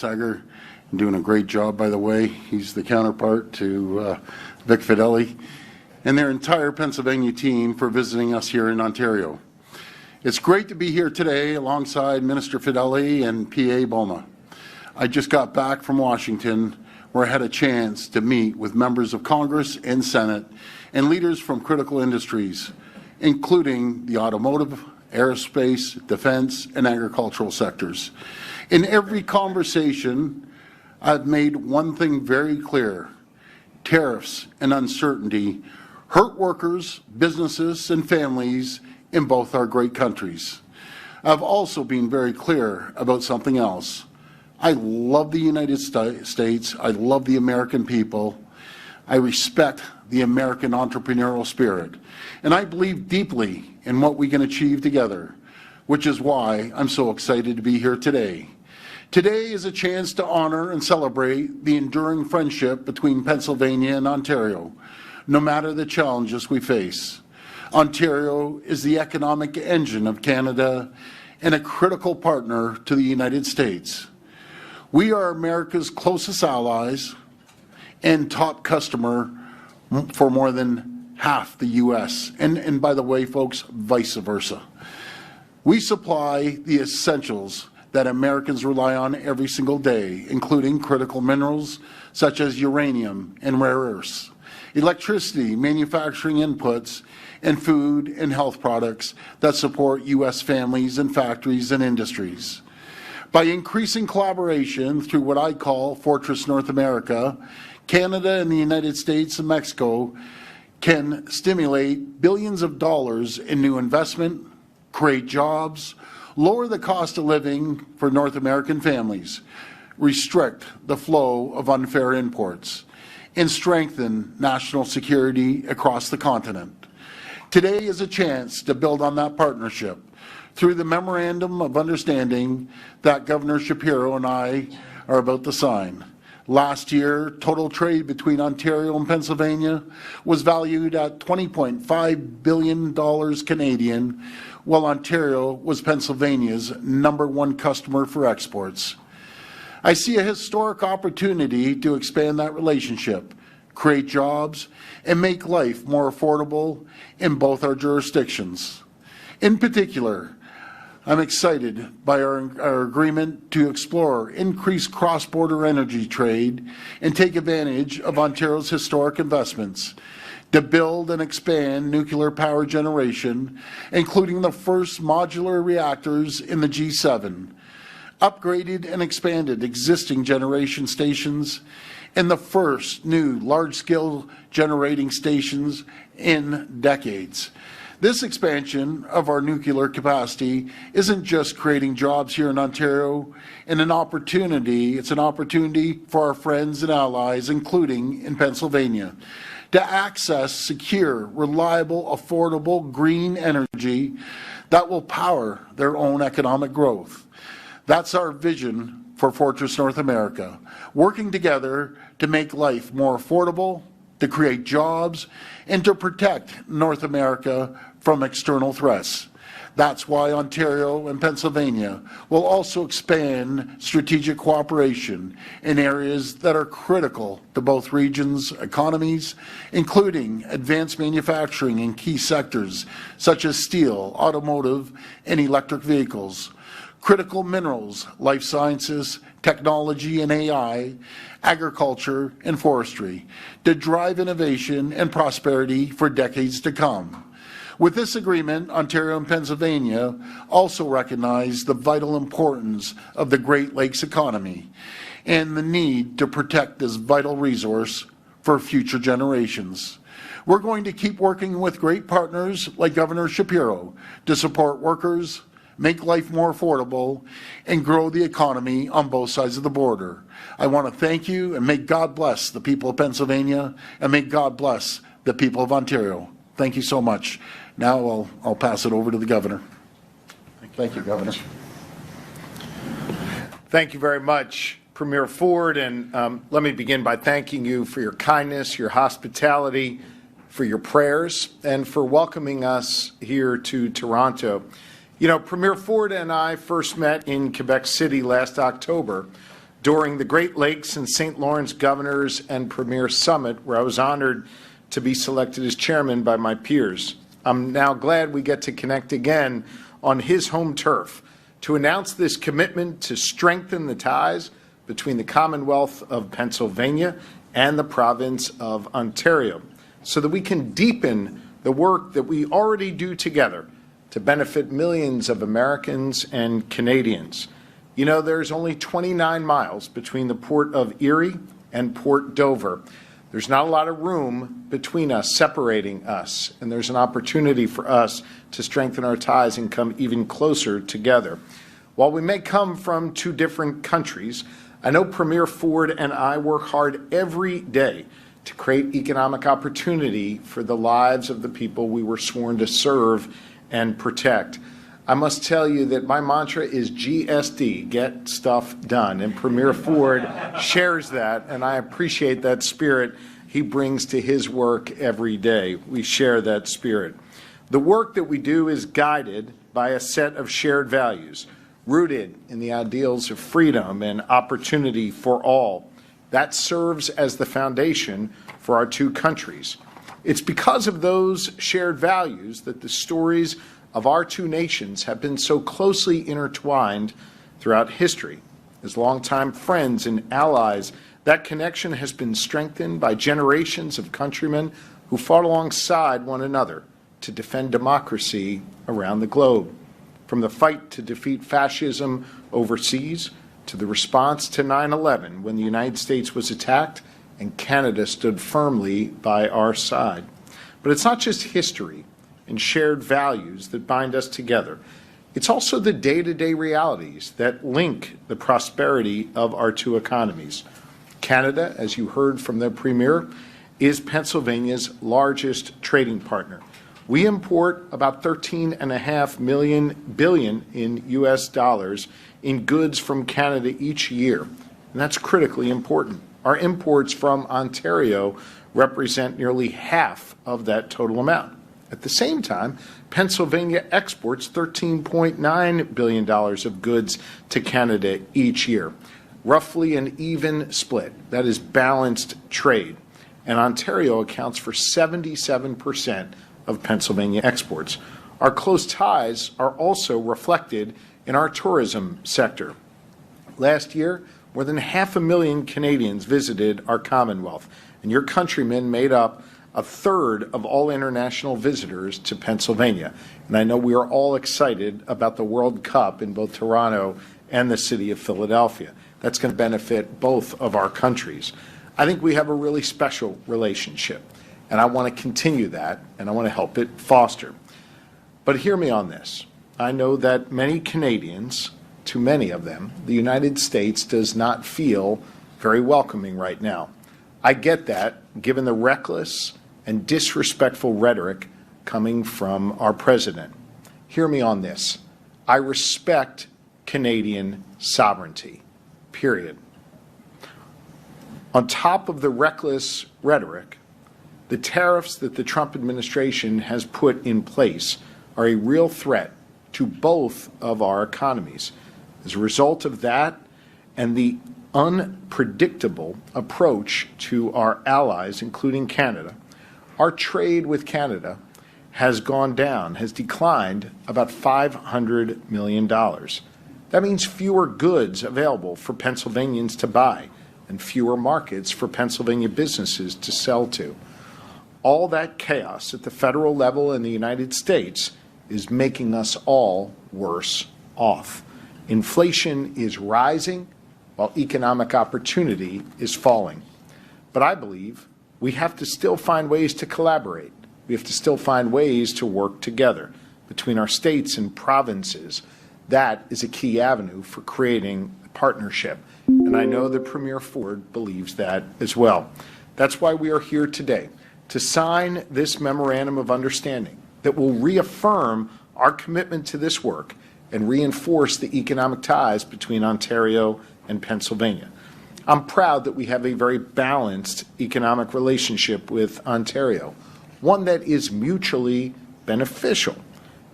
Sager, doing a great job, by the way. He's the counterpart to Vic Fideli and their entire Pennsylvania team for visiting us here in Ontario. It's great to be here today alongside Minister Fideli and PA Bulma. I just got back from Washington, where I had a chance to meet with members of Congress and Senate and leaders from critical industries, including the automotive, aerospace, defense, and agricultural sectors. In every conversation, I've made one thing very clear: tariffs and uncertainty hurt workers, businesses, and families in both our great countries. I've also been very clear about something else. I love the United States. I love the American people. I respect the American entrepreneurial spirit. And I believe deeply in what we can achieve together, which is why I'm so excited to be here today. Today is a chance to honor and celebrate the enduring friendship between Pennsylvania and Ontario, no matter the challenges we face. Ontario is the economic engine of Canada and a critical partner to the United States. We are America's closest allies and top customer for more than half the U.S. And by the way, folks, vice versa. We supply the essentials that Americans rely on every single day, including critical minerals such as uranium and rare earths, electricity, manufacturing inputs, and food and health products that support U.S. families and factories and industries. By increasing collaboration through what I call Fortress North America, Canada and the United States and Mexico can stimulate billions of dollars in new investment, create jobs, lower the cost of living for North American families, restrict the flow of unfair imports, and strengthen national security across the continent. Today is a chance to build on that partnership through the memorandum of understanding that Governor Shapiro and I are about to sign. Last year, total trade between Ontario and Pennsylvania was valued at $20.5 billion Canadian, while Ontario was Pennsylvania's #1 customer for exports. I see a historic opportunity to expand that relationship, create jobs, and make life more affordable in both our jurisdictions. In particular, I'm excited by our agreement to explore increased cross-border energy trade and take advantage of Ontario's historic investments to build and expand nuclear power generation, including the first modular reactors in the G7, upgraded and expanded existing generation stations, and the first new large-scale generating stations in decades. This expansion of our nuclear capacity isn't just creating jobs here in Ontario and it's an opportunity for our friends and allies, including in Pennsylvania, to access secure, reliable, affordable, green energy that will power their own economic growth. That's our vision for Fortress North America, working together to make life more affordable, to create jobs, and to protect North America from external threats. That's why Ontario and Pennsylvania will also expand strategic cooperation in areas that are critical to both regions' economies, including advanced manufacturing in key sectors such as steel, automotive, and electric vehicles, critical minerals, life sciences, technology and AI, agriculture, and forestry, to drive innovation and prosperity for decades to come. With this agreement, Ontario and Pennsylvania also recognize the vital importance of the Great Lakes economy and the need to protect this vital resource for future generations. We're going to keep working with great partners like Governor Shapiro to support workers, make life more affordable, and grow the economy on both sides of the border. I want to thank you, and may God bless the people of Pennsylvania, and may God bless the people of Ontario. Thank you so much. Now I'll pass it over to the Governor. Thank you, Governor. Thank you very much, Premier Ford, and let me begin by thanking you for your kindness, your hospitality, for your prayers, and for welcoming us here to Toronto. You know, Premier Ford and I first met in Quebec City last October during the Great Lakes and St. Lawrence Governors and Premier Summit, where I was honored to be selected as chairman by my peers. I'm now glad we get to connect again on his home turf to announce this commitment to strengthen the ties between the Commonwealth of Pennsylvania and the province of Ontario, so that we can deepen the work that we already do together to benefit millions of Americans and Canadians. You know, there's only 29 miles between the Port of Erie and Port Dover. There's not a lot of room between us, separating us, and there's an opportunity for us to strengthen our ties and come even closer together. While we may come from two different countries, I know Premier Ford and I work hard every day to create economic opportunity for the lives of the people we were sworn to serve and protect. I must tell you that my mantra is GSD, get stuff done, and Premier Ford shares that, and I appreciate that spirit he brings to his work every day. We share that spirit. The work that we do is guided by a set of shared values, rooted in the ideals of freedom and opportunity for all. That serves as the foundation for our two countries. It's because of those shared values that the stories of our two nations have been so closely intertwined throughout history. As longtime friends and allies, that connection has been strengthened by generations of countrymen who fought alongside one another to defend democracy around the globe. From the fight to defeat fascism overseas, to the response to 9/11 when the United States was attacked and Canada stood firmly by our side. But it's not just history and shared values that bind us together. It's also the day-to-day realities that link the prosperity of our two economies. Canada, as you heard from the Premier, is Pennsylvania's largest trading partner. We import about $13.5 billion in U.S. dollars in goods from Canada each year, and that's critically important. Our imports from Ontario represent nearly half of that total amount. At the same time, Pennsylvania exports $13.9 billion of goods to Canada each year, roughly an even split. That is balanced trade. And Ontario accounts for 77% of Pennsylvania exports. Our close ties are also reflected in our tourism sector. Last year, more than 500,000 Canadians visited our Commonwealth, and your countrymen made up a third of all international visitors to Pennsylvania. And I know we are all excited about the World Cup in both Toronto and the city of Philadelphia. That's going to benefit both of our countries. I think we have a really special relationship, and I want to continue that, and I want to help it foster. But hear me on this. I know that many Canadians, to many of them, the United States does not feel very welcoming right now. I get that, given the reckless and disrespectful rhetoric coming from our president. Hear me on this. I respect Canadian sovereignty, period. On top of the reckless rhetoric, the tariffs that the Trump administration has put in place are a real threat to both of our economies. As a result of that and the unpredictable approach to our allies, including Canada, our trade with Canada has gone down, has declined about $500 million. That means fewer goods available for Pennsylvanians to buy and fewer markets for Pennsylvania businesses to sell to. All that chaos at the federal level in the United States is making us all worse off. Inflation is rising while economic opportunity is falling. But I believe we have to still find ways to collaborate. We have to still find ways to work together between our states and provinces. That is a key avenue for creating a partnership. And I know that Premier Ford believes that as well. That's why we are here today, to sign this memorandum of understanding that will reaffirm our commitment to this work and reinforce the economic ties between Ontario and Pennsylvania. I'm proud that we have a very balanced economic relationship with Ontario, one that is mutually beneficial.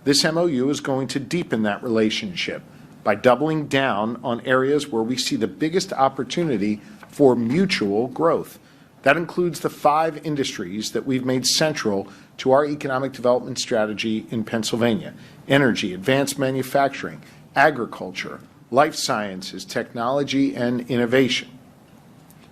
This MOU is going to deepen that relationship by doubling down on areas where we see the biggest opportunity for mutual growth. That includes the 5 industries that we've made central to our economic development strategy in Pennsylvania: energy, advanced manufacturing, agriculture, life sciences, technology, and innovation.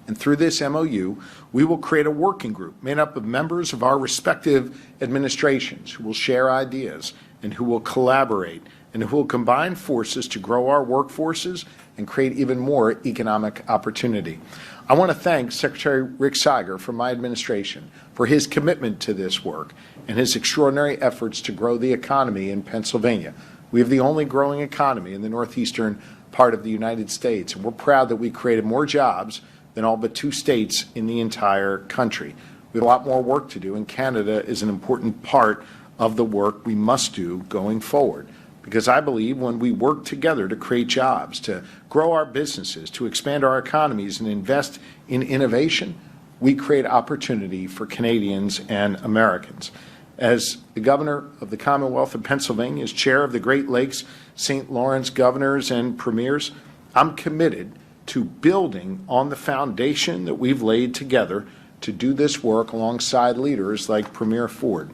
And through this MOU, we will create a working group made up of members of our respective administrations who will share ideas and who will collaborate and who will combine forces to grow our workforces and create even more economic opportunity. I want to thank Secretary Rick Seiger from my administration for his commitment to this work and his extraordinary efforts to grow the economy in Pennsylvania. We have the only growing economy in the northeastern part of the United States, and we're proud that we created more jobs than all but 2 states in the entire country. We have a lot more work to do, and Canada is an important part of the work we must do going forward. Because I believe when we work together to create jobs, to grow our businesses, to expand our economies, and invest in innovation, we create opportunity for Canadians and Americans. As the Governor of the Commonwealth of Pennsylvania, as Chair of the Great Lakes St. Lawrence Governors and Premiers, I'm committed to building on the foundation that we've laid together to do this work alongside leaders like Premier Ford.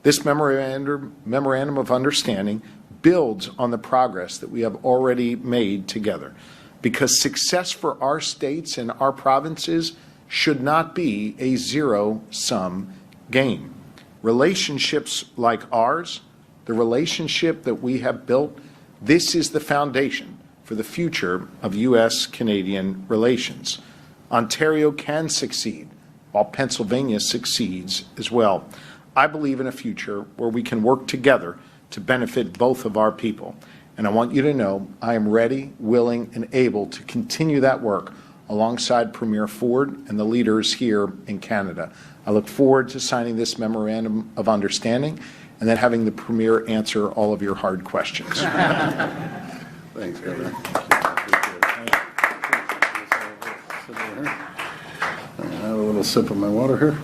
This memorandum of understanding builds on the progress that we have already made together, because success for our states and our provinces should not be a zero-sum game. Relationships like ours, the relationship that we have built, this is the foundation for the future of U.S.-Canadian relations. Ontario can succeed, while Pennsylvania succeeds as well. I believe in a future where we can work together to benefit both of our people. And I want you to know I am ready, willing, and able to continue that work alongside Premier Ford and the leaders here in Canada. I look forward to signing this memorandum of understanding and then having the Premier answer all of your hard questions. Thanks, Governor. I have a little sip of my water here.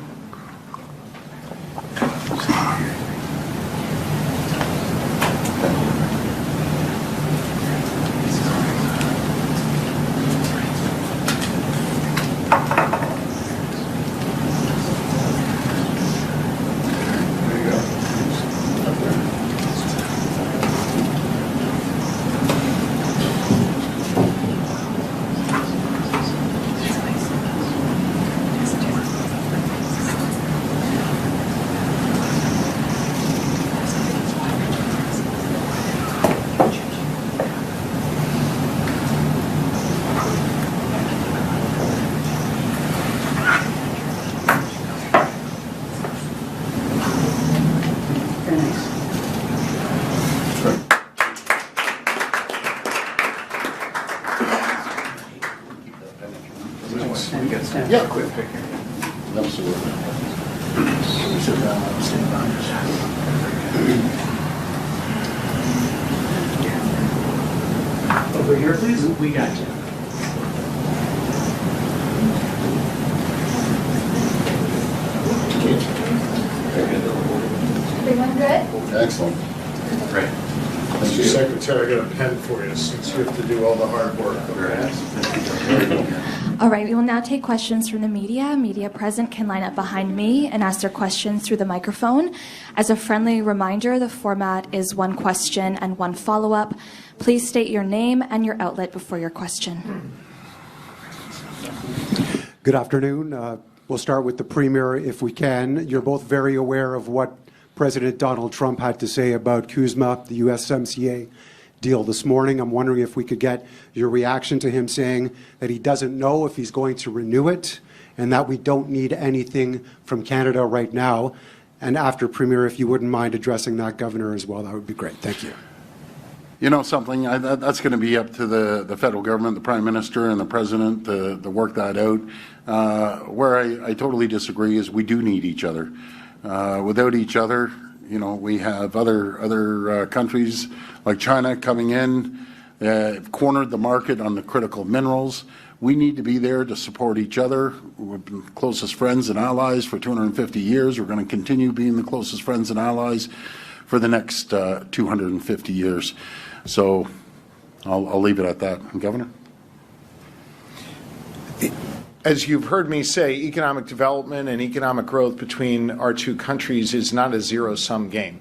Yeah, quick pick. Absolutely. Over here, please. We got you. Everyone good? Excellent. Great. Thank you. Secretary, I got a pen for you since you have to do all the hard work. All right, we will now take questions from the media. Media present can line up behind me and ask their questions through the microphone. As a friendly reminder, the format is 1 question and 1 follow-up. Please state your name and your outlet before your question. Good afternoon. We'll start with the Premier, if we can. You're both very aware of what President Donald Trump had to say about CUSMA, the USMCA deal this morning. I'm wondering if we could get your reaction to him saying that he doesn't know if he's going to renew it and that we don't need anything from Canada right now. And after, Premier, if you wouldn't mind addressing that, Governor, as well, that would be great. Thank you. You know something, that's going to be up to the federal government, the Prime Minister and the President to work that out. Where I totally disagree is we do need each other. Without each other, you know, we have other countries like China coming in, cornered the market on the critical minerals. We need to be there to support each other. We've been closest friends and allies for 250 years. We're going to continue being the closest friends and allies for the next 250 years. So I'll leave it at that. Governor? As you've heard me say, economic development and economic growth between our two countries is not a zero-sum game.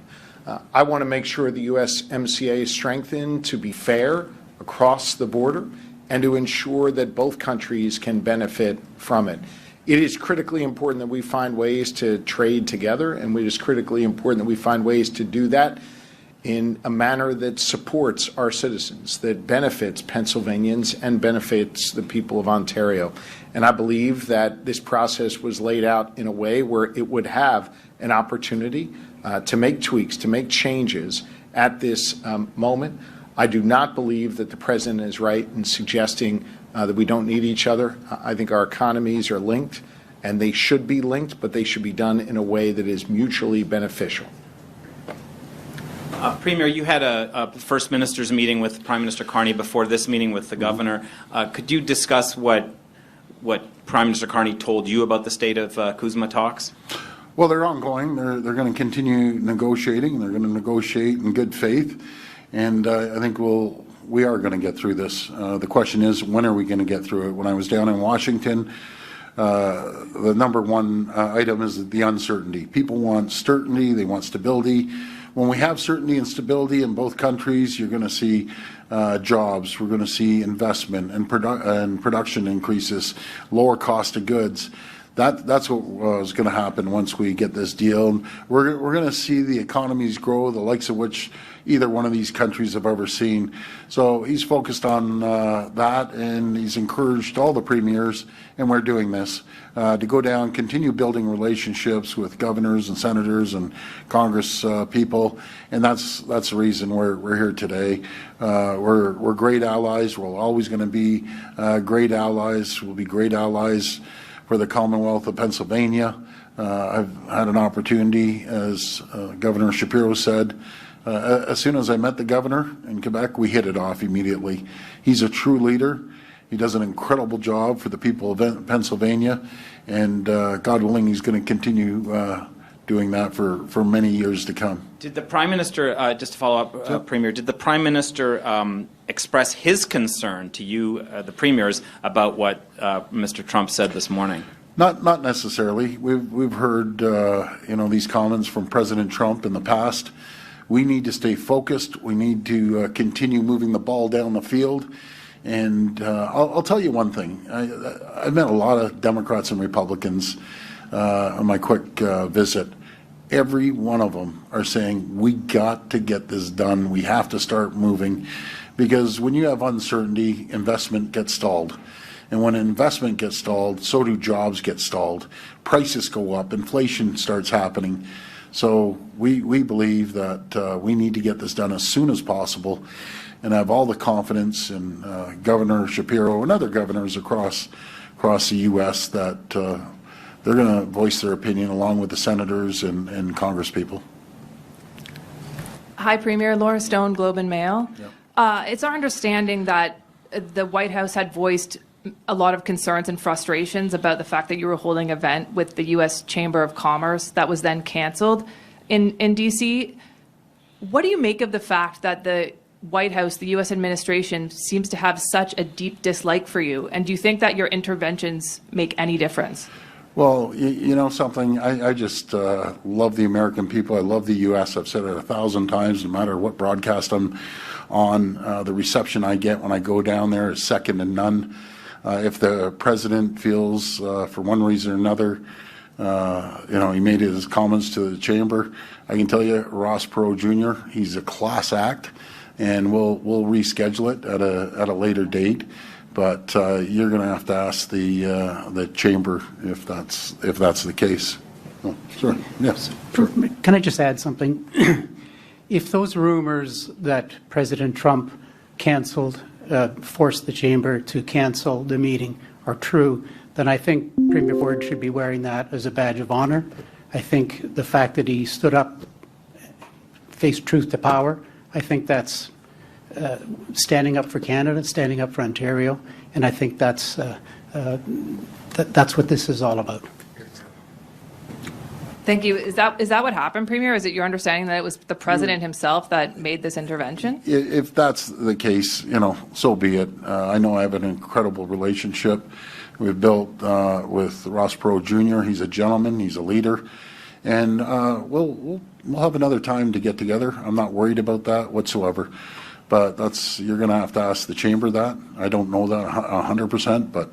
I want to make sure the USMCA is strengthened to be fair across the border and to ensure that both countries can benefit from it. It is critically important that we find ways to trade together, and it is critically important that we find ways to do that in a manner that supports our citizens, that benefits Pennsylvanians and benefits the people of Ontario. And I believe that this process was laid out in a way where it would have an opportunity to make tweaks, to make changes at this moment. I do not believe that the President is right in suggesting that we don't need each other. I think our economies are linked, and they should be linked, but they should be done in a way that is mutually beneficial. Premier, you had a First Minister's meeting with Prime Minister Carney before this meeting with the Governor. Could you discuss what Prime Minister Carney told you about the state of CUSMA talks? Well, they're ongoing. They're going to continue negotiating. They're going to negotiate in good faith, and I think we are going to get through this. The question is, when are we going to get through it? When I was down in Washington, the number one item is the uncertainty. People want certainty. They want stability. When we have certainty and stability in both countries, you're going to see jobs. We're going to see investment and production increases, lower cost of goods. That's what is going to happen once we get this deal. We're going to see the economies grow, the likes of which either one of these countries have ever seen. So he's focused on that, and he's encouraged all the premiers, and we're doing this, to go down, continue building relationships with governors and senators and Congress people, and that's the reason we're here today. We're great allies. We're always going to be great allies. We'll be great allies for the Commonwealth of Pennsylvania. I've had an opportunity, as Governor Shapiro said, as soon as I met the governor in Quebec, we hit it off immediately. He's a true leader. He does an incredible job for the people of Pennsylvania, and God willing, he's going to continue doing that for many years to come. Did the Prime Minister, just to follow up, Premier, did the Prime Minister express his concern to you, the premiers, about what Mr. Trump said this morning? Not necessarily. We've heard these comments from President Trump in the past. We need to stay focused. We need to continue moving the ball down the field. And I'll tell you one thing. I've met a lot of Democrats and Republicans on my quick visit. Every one of them are saying, we got to get this done. We have to start moving. Because when you have uncertainty, investment gets stalled. And when investment gets stalled, so do jobs get stalled. Prices go up. Inflation starts happening. So we believe that we need to get this done as soon as possible, and have all the confidence in Governor Shapiro and other governors across the U.S. that they're going to voice their opinion along with the senators and congresspeople. Hi, Premier. Laura Stone, Globe and Mail. Yep. It's our understanding that the White House had voiced a lot of concerns and frustrations about the fact that you were holding an event with the U.S. Chamber of Commerce that was then canceled in D.C. What do you make of the fact that the White House, the U.S. administration, seems to have such a deep dislike for you? And do you think that your interventions make any difference? Well, you know something, I just love the American people. I love the U.S. I've said it 1,000 times, no matter what broadcast I'm on. The reception I get when I go down there is second to none. If the president feels, for one reason or another, he made his comments to the chamber, I can tell you, Ross Perot Jr., he's a class act, and we'll reschedule it at a later date. But you're going to have to ask the chamber if that's the case. Oh, sure. Yes. Sure. Can I just add something? If those rumors that President Trump forced the chamber to cancel the meeting are true, then I think Premier Ford should be wearing that as a badge of honor. I think the fact that he stood up, faced truth to power, I think that's standing up for Canada, standing up for Ontario, and I think that's what this is all about. Thank you. Is that what happened, Premier? Is it your understanding that it was the president himself that made this intervention? If that's the case, so be it. I know I have an incredible relationship we've built with Ross Perot Jr. He's a gentleman. He's a leader. And we'll have another time to get together. I'm not worried about that whatsoever. But you're going to have to ask the chamber that. I don't know that 100%. But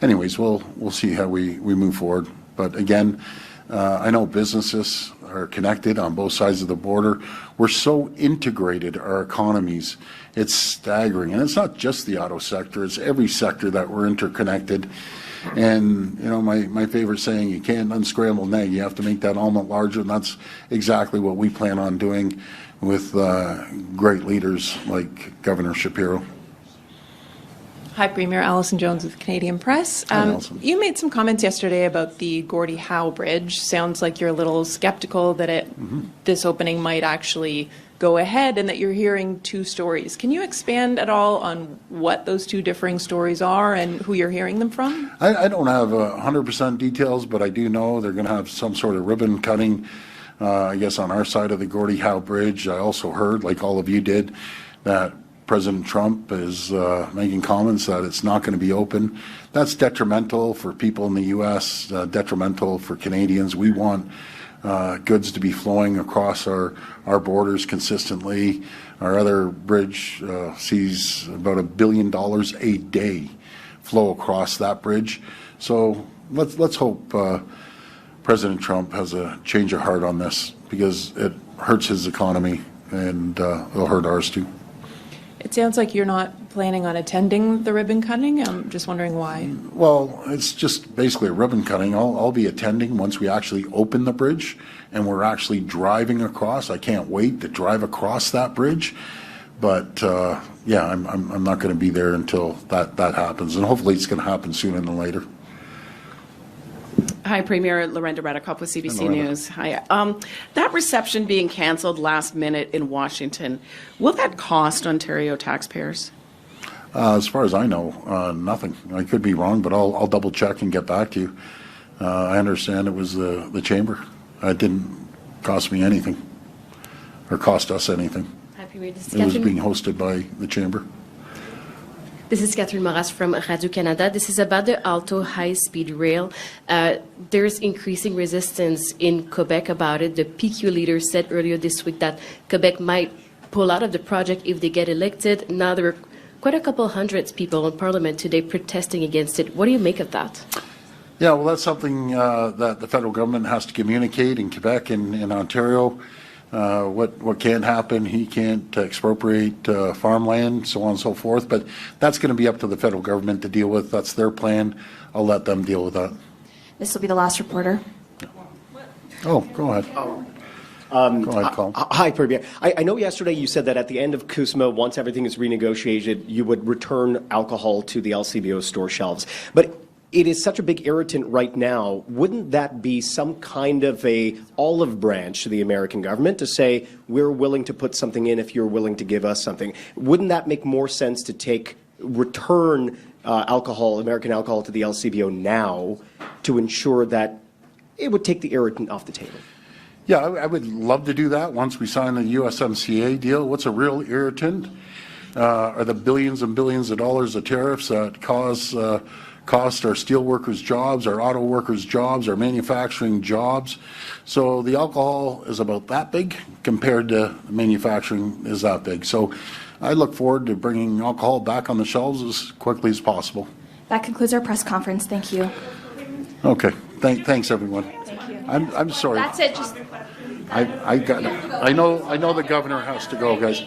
anyways, we'll see how we move forward. But again, I know businesses are connected on both sides of the border. We're so integrated, our economies. It's staggering. And it's not just the auto sector. It's every sector that we're interconnected. And, my favorite saying, you can't unscramble an egg. You have to make that omelet larger. And that's exactly what we plan on doing with great leaders like Governor Shapiro. Hi, Premier. Alison Jones with the Canadian Press. Hi, Alison. You made some comments yesterday about the Gordie Howe Bridge. Sounds like you're a little skeptical that this opening might actually go ahead and that you're hearing two stories. Can you expand at all on what those two differing stories are and who you're hearing them from? I don't have 100% details, but I do know they're going to have some sort of ribbon cutting, I guess, on our side of the Gordie Howe Bridge. I also heard, like all of you did, that President Trump is making comments that it's not going to be open. That's detrimental for people in the U.S., detrimental for Canadians. We want goods to be flowing across our borders consistently. Our other bridge sees about $1 billion a day flow across that bridge. So let's hope President Trump has a change of heart on this, because it hurts his economy and it'll hurt ours too. It sounds like you're not planning on attending the ribbon cutting. I'm just wondering why. Well, it's just basically a ribbon cutting. I'll be attending once we actually open the bridge and we're actually driving across. I can't wait to drive across that bridge. But yeah, I'm not going to be there until that happens, and hopefully it's going to happen sooner than later. Hi, Premier. Lorenda Radikoff with CBC Lorenda. News. Hi. That reception being canceled last minute in Washington, will that cost Ontario taxpayers? As far as I know, nothing. I could be wrong, but I'll double check and get back to you. I understand it was the chamber. It didn't cost me anything, or cost us anything. Hi, Premier. This is It was Catherine. being hosted by the chamber. This is Catherine Moras from Radio-Canada. This is about the Alto high-speed rail. There's increasing resistance in Quebec about it. The PQ leader said earlier this week that Quebec might pull out of the project if they get elected. Now there are quite a couple hundred people in Parliament today protesting against it. What do you make of that? Yeah, well, that's something that the federal government has to communicate in Quebec and in Ontario. What can't happen, he can't expropriate farmland, so on and so forth. But that's going to be up to the federal government to deal with. That's their plan. I'll let them deal with that. This will be the last reporter. Oh, go ahead. Go ahead, Colin. Hi, Premier. I know yesterday you said that at the end of CUSMA, once everything is renegotiated, you would return alcohol to the LCBO store shelves. But it is such a big irritant right now. Wouldn't that be some kind of a olive branch to the American government to say, we're willing to put something in if you're willing to give us something? Wouldn't that make more sense to return alcohol, American alcohol, to the LCBO now to ensure that it would take the irritant off the table? Yeah, I would love to do that once we sign the USMCA deal. What's a real irritant are the billions and billions of dollars of tariffs that cost our steel workers' jobs, our auto workers' jobs, our manufacturing jobs. So the alcohol is about that big compared to manufacturing is that big. So I look forward to bringing alcohol back on the shelves as quickly as possible. That concludes our press conference. Thank you. Okay. Thanks, everyone. I'm sorry. That's it. Just I know the governor has to go, guys.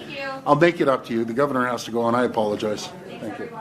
I'll make it up to you. The governor has to go, and I apologize. Thank you.